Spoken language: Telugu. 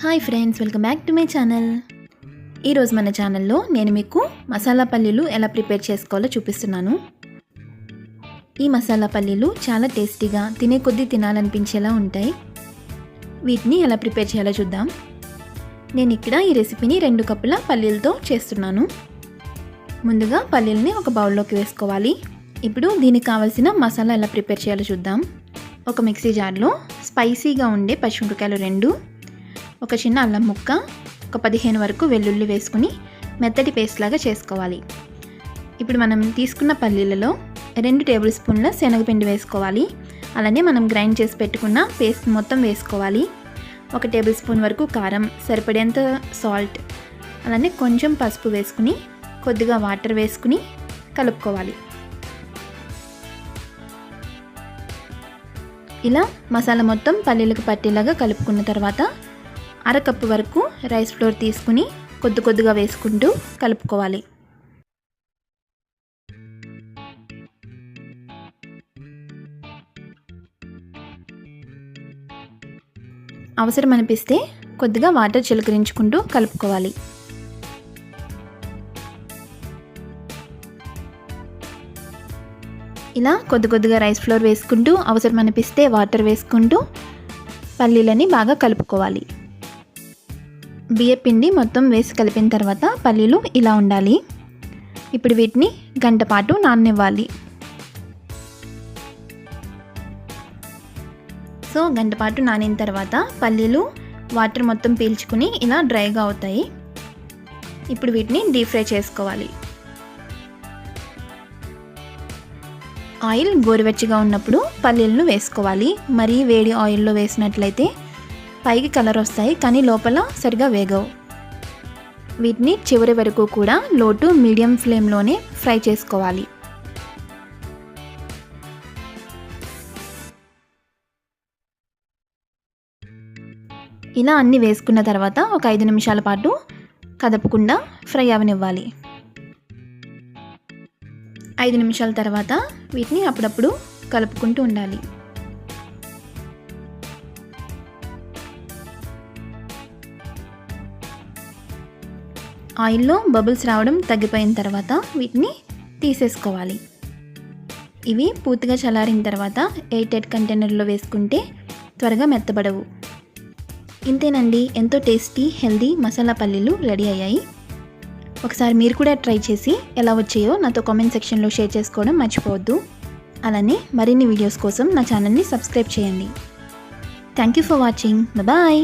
Hi friends, welcome back to my channel. ఈరోజు మన ఛానల్లో నేను మీకు మసాలా పల్లీలు ఎలా ప్రిపేర్ చేసుకోవాలో చూపిస్తున్నాను. ఈ మసాలా పల్లీలు చాలా టేస్టీగా, తినే కొద్దీ తినాలనిపించేలా ఉంటాయి. వీటిని ఎలా ప్రిపేర్ చేయాలో చూద్దాం. నేను ఇక్కడ ఈ రెసిపీని 2 కప్పుల పల్లీలతో చేస్తున్నాను. ముందుగా పల్లీలని ఒక బౌల్లోకి వేసుకోవాలి. ఇప్పుడు దీనికి కావాల్సిన మసాలా ఎలా ప్రిపేర్ చేయాలో చూద్దాం. ఒక మిక్సీ జార్లో స్పైసీగా ఉండే పచ్చిమిరపకాయలు 2, ఒక చిన్న అల్లం ముక్క, ఒక 15 వరకు వెల్లుల్లి వేసుకుని మెత్తటి పేస్ట్ లాగా చేసుకోవాలి. ఇప్పుడు మనం తీసుకున్న పల్లీలలో 2 టేబుల్ స్పూన్ల శనగపిండి వేసుకోవాలి. అలానే మనం గ్రైండ్ చేసి పెట్టుకున్న పేస్ట్ మొత్తం వేసుకోవాలి. 1 టేబుల్ స్పూన్ వరకు కారం, సరిపడేంత సాల్ట్, అలానే కొంచెం పసుపు వేసుకుని కొద్దిగా వాటర్ వేసుకుని కలుపుకోవాలి. ఇలా మసాలా మొత్తం పల్లీలకు పట్టేలాగా కలుపుకున్న తర్వాత 1/2 కప్పు వరకు రైస్ ఫ్లోర్ తీసుకుని కొద్దిగా వేసుకుంటూ కలుపుకోవాలి. అవసరం అనిపిస్తే కొద్దిగా వాటర్ చిలకరించుకుంటూ కలుపుకోవాలి. ఇలా కొద్దిగా రైస్ ఫ్లోర్ వేసుకుంటూ అవసరం అనిపిస్తే వాటర్ వేసుకుంటూ పల్లీలని బాగా కలుపుకోవాలి. బియ్యపిండి మొత్తం వేసి కలిపిన తర్వాత పల్లీలు ఇలా ఉండాలి. ఇప్పుడు వీటిని గంట పాటు నాననివ్వాలి. సో గంట పాటు నానిన తర్వాత పల్లీలు వాటర్ మొత్తం పీల్చుకుని ఇలా డ్రైగా అవుతాయి. ఇప్పుడు వీటిని డీప్ ఫ్రై చేసుకోవాలి. ఆయిల్ గోరువెచ్చగా ఉన్నప్పుడు పల్లీలను వేసుకోవాలి. మరీ వేడి ఆయిల్లో వేసినట్లయితే పైకి కలర్ వస్తాయి, కానీ లోపల సరిగా వేగవు. వీటిని చివరి వరకు కూడా లో టు మీడియం ఫ్లేమ్లోనే ఫ్రై చేసుకోవాలి. ఇలా అన్నీ వేసుకున్న తర్వాత ఒక 5 నిమిషాల పాటు కదపకుండా ఫ్రై అవనివ్వాలి. 5 నిమిషాల తర్వాత వీటిని అప్పుడప్పుడు కలుపుకుంటూ ఉండాలి. ఆయిల్లో బబుల్స్ రావడం తగ్గిపోయిన తర్వాత వీటిని తీసేసుకోవాలి. ఇవి పూర్తిగా చల్లారిన తర్వాత ఎయిర్టైట్ కంటైనర్లో వేసుకుంటే త్వరగా మెత్తబడవు. ఇంతేనండి, ఎంతో టేస్టీ హెల్దీ మసాలా పల్లీలు రెడీ అయ్యాయి. ఒకసారి మీరు కూడా ట్రై చేసి ఎలా వచ్చాయో నాతో కామెంట్ సెక్షన్లో షేర్ చేసుకోవడం మర్చిపోవద్దు. అలానే మరిన్ని వీడియోస్ కోసం నా ఛానల్ని సబ్స్క్రైబ్ చేయండి. Thank you for watching. Bye.